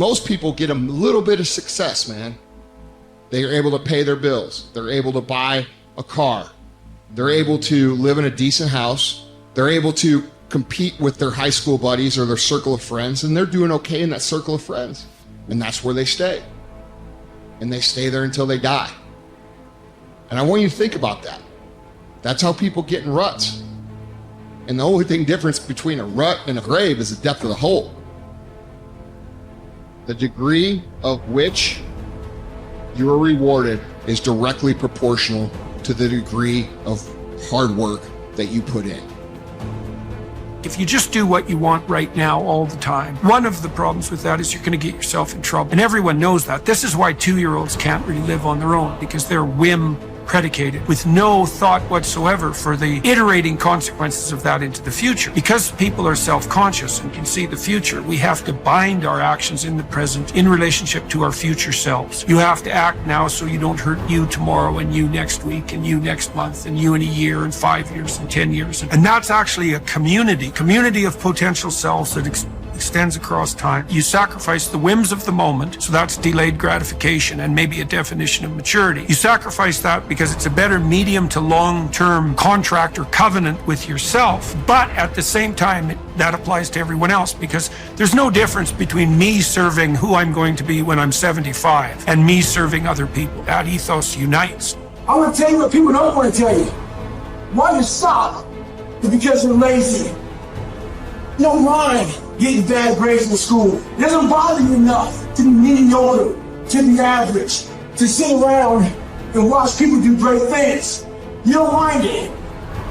Most people get a little bit of success, man. They are able to pay their bills. They're able to buy a car. They're able to live in a decent house. They're able to compete with their high school buddies or their circle of friends, and they're doing okay in that circle of friends. And that's where they stay. And they stay there until they die. And I want you to think about that. That's how people get in ruts. And the only thing difference between a rut and a grave is the depth of the hole. The degree of which you are rewarded is directly proportional to the degree of hard work that you put in. If you just do what you want right now all the time, one of the problems with that is you're going to get yourself in trouble. And everyone knows that. This is why 2-year-olds can't really live on their own, because they're whim predicated with no thought whatsoever for the iterating consequences of that into the future. Because people are self-conscious and can see the future, we have to bind our actions in the present in relationship to our future selves. You have to act now so you don't hurt you tomorrow and you next week and you next month and you in a year and 5 years and 10 years. And that's actually a community of potential selves that extends across time. You sacrifice the whims of the moment, so that's delayed gratification and maybe a definition of maturity. You sacrifice that because it's a better medium to long-term contract or covenant with yourself, but at the same time, that applies to everyone else, because there's no difference between me serving who I'm going to be when I'm 75 and me serving other people. That ethos unites. I'm going to tell you what people don't want to tell you. Why you stop is because you're lazy. You don't mind getting bad grades in school. It doesn't bother you enough to be mediocre, to be average, to sit around and watch people do great things. You don't mind it.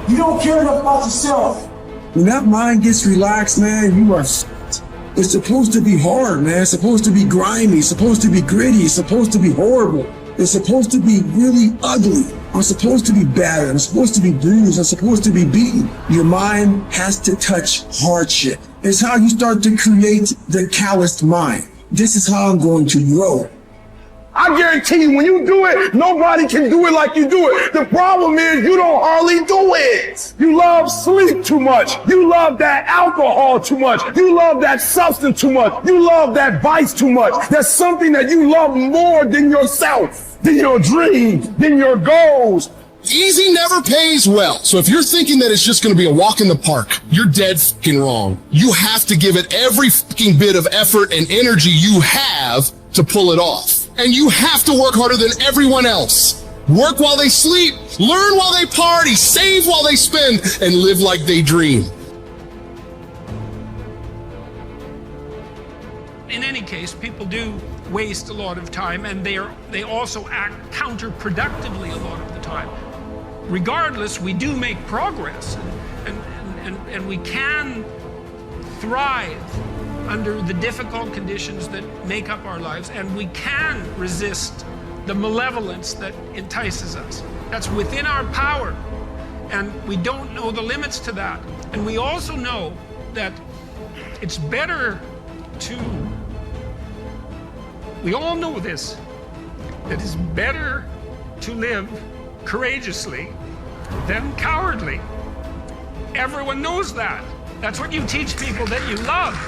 You don't care enough about yourself. When that mind gets relaxed, man, you are it's supposed to be hard, man. It's supposed to be grimy. It's supposed to be gritty. It's supposed to be horrible. It's supposed to be really ugly. I'm supposed to be battered. I'm supposed to be bruised. I'm supposed to be beaten. Your mind has to touch hardship. It's how you start to create the calloused mind. This is how I'm going to grow. I guarantee you, when you do it, nobody can do it like you do it. The problem is you don't hardly do it. You love sleep too much. You love that alcohol too much. You love that substance too much. You love that vice too much. There's something that you love more than yourself, than your dreams, than your goals. Easy never pays well. So if you're thinking that it's just going to be a walk in the park, you're dead fucking wrong. You have to give it every fucking bit of effort and energy you have to pull it off. And you have to work harder than everyone else. Work while they sleep, learn while they party, save while they spend, and live like they dream. In any case, people do waste a lot of time, and they also act counterproductively a lot of the time. Regardless, we do make progress, and we can thrive under the difficult conditions that make up our lives, and we can resist the malevolence that entices us. That's within our power, and we don't know the limits to that. And we also know that it's better to, we all know this, that it's better to live courageously than cowardly. Everyone knows that. That's what you teach people that you love.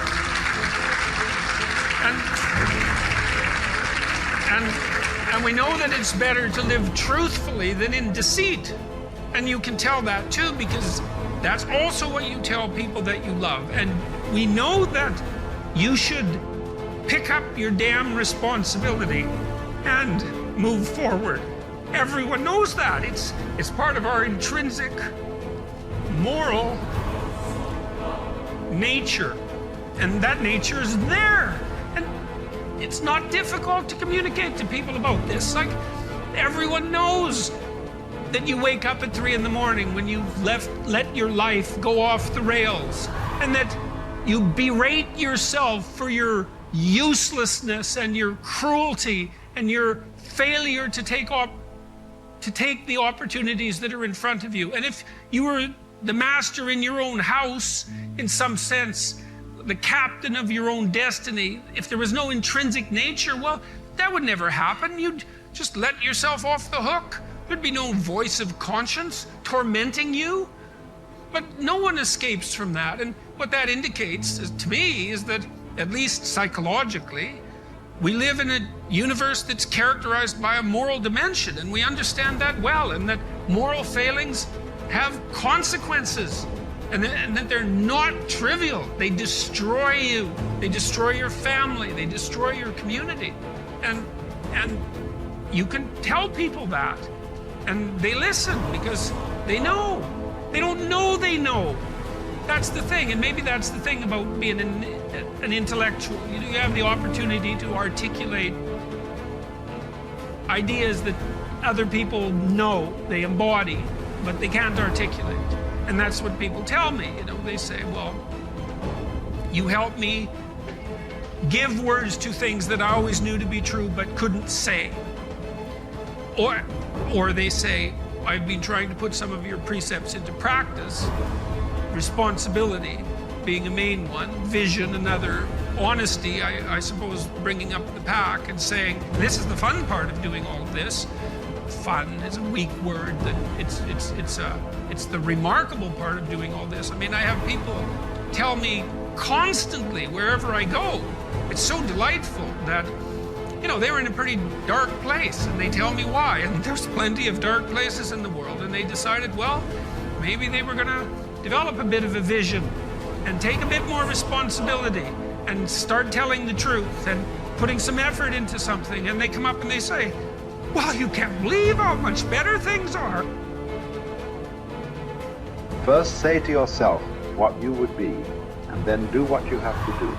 And we know that it's better to live truthfully than in deceit. And you can tell that too, because that's also what you tell people that you love. And we know that you should pick up your damn responsibility and move forward. Everyone knows that. It's part of our intrinsic moral nature. And that nature is there. And it's not difficult to communicate to people about this. Like, everyone knows that you wake up at 3 in the morning when you've let your life go off the rails, and that you berate yourself for your uselessness and your cruelty and your failure to take the opportunities that are in front of you. And if you were the master in your own house, in some sense, the captain of your own destiny, if there was no intrinsic nature, well, that would never happen. You'd just let yourself off the hook. There'd be no voice of conscience tormenting you. But no one escapes from that. And what that indicates to me is that, at least psychologically, We live in a universe that's characterized by a moral dimension, and we understand that well, and that moral failings have consequences, and that they're not trivial. They destroy you. They destroy your family. They destroy your community. And you can tell people that, and they listen because they know. They don't know they know. That's the thing, and maybe that's the thing about being an intellectual. You have the opportunity to articulate ideas that other people know, they embody, but they can't articulate. And that's what people tell me. They say, well, you help me give words to things that I always knew to be true but couldn't say. Or they say, I've been trying to put some of your precepts into practice. Responsibility being a main one, vision another, honesty, I suppose, bringing up the pack and saying, this is the fun part of doing all of this. Fun is a weak word. That it's the remarkable part of doing all this. I mean, I have people tell me constantly wherever I go, it's so delightful that, they were in a pretty dark place, and they tell me why. And there's plenty of dark places in the world, and they decided, well, maybe they were gonna develop a bit of a vision and take a bit more responsibility and start telling the truth and putting some effort into something. And they come up and they say, well, you can't believe how much better things are. First say to yourself what you would be, and then do what you have to do.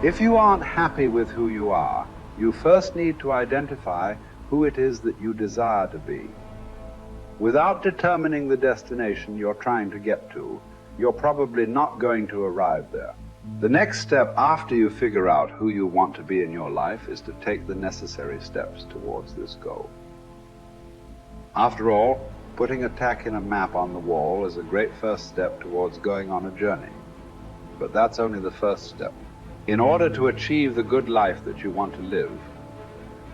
If you aren't happy with who you are, you first need to identify who it is that you desire to be. Without determining the destination you're trying to get to, you're probably not going to arrive there. The next step after you figure out who you want to be in your life is to take the necessary steps towards this goal. After all, putting a tack in a map on the wall is a great first step towards going on a journey. But that's only the first step. In order to achieve the good life that you want to live,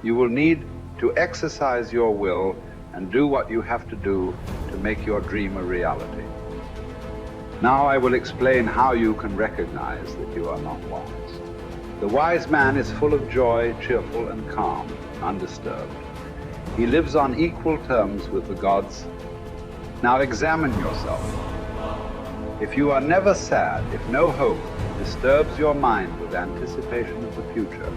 you will need to exercise your will and do what you have to do to make your dream a reality. Now I will explain how you can recognize that you are not wise. The wise man is full of joy, cheerful and calm, undisturbed. He lives on equal terms with the gods. Now examine yourself. If you are never sad, if no hope disturbs your mind with anticipation of the future,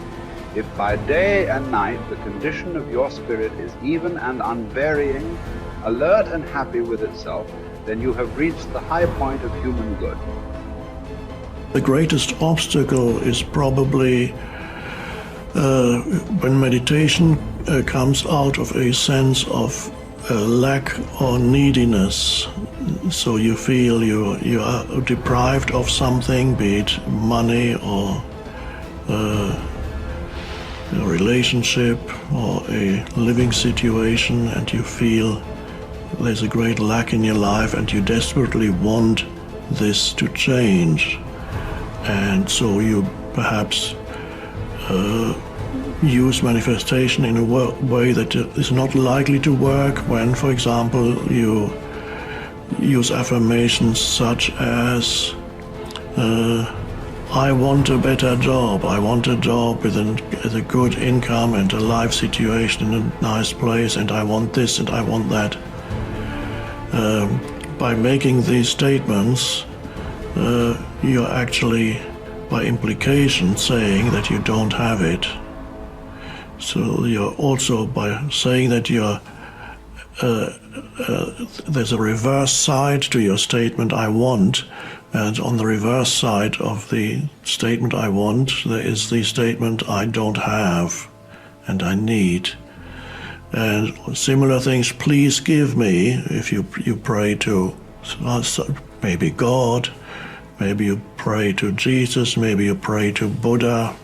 if by day and night the condition of your spirit is even and unvarying, alert and happy with itself, then you have reached the high point of human good. The greatest obstacle is probably when meditation comes out of a sense of lack or neediness. So you feel you are deprived of something, be it money or a relationship or a living situation, and you feel there's a great lack in your life and you desperately want this to change. And so you perhaps use manifestation in a way that is not likely to work when, for example, you use affirmations such as I want a better job, I want a job with a good income and a life situation in a nice place, and I want this and I want that. By making these statements, you're actually, by implication, saying that you don't have it. So you're also, by saying that you're there's a reverse side to your statement, I want, and on the reverse side of the statement, I want, there is the statement, I don't have, and I need. And similar things, please give me, if you pray to maybe God, maybe you pray to Jesus, maybe you pray to Buddha.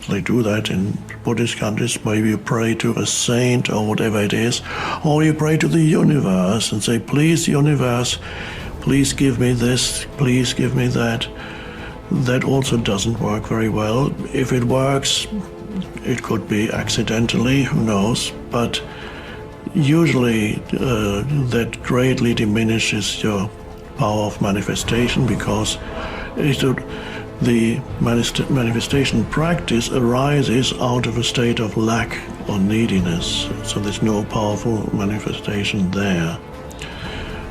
They do that in Buddhist countries. Maybe you pray to a saint or whatever it is, or you pray to the universe and say, please, universe, please give me this, please give me that. That also doesn't work very well. If it works, it could be accidentally, who knows, but usually that greatly diminishes your power of manifestation, because The manifestation practice arises out of a state of lack or neediness, so there's no powerful manifestation there.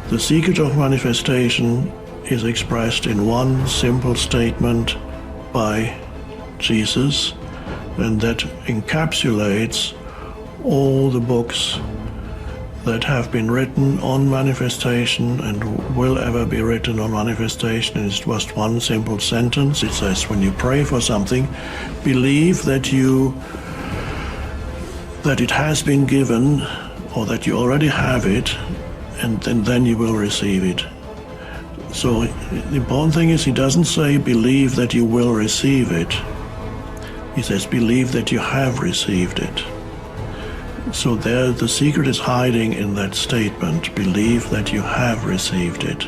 The secret of manifestation is expressed in one simple statement by Jesus, and that encapsulates all the books that have been written on manifestation and will ever be written on manifestation. It's just one simple sentence. It says, when you pray for something, believe that it has been given, or that you already have it, and then you will receive it. So the important thing is, he doesn't say believe that you will receive it. He says believe that you have received it. So there, the secret is hiding in that statement, believe that you have received it.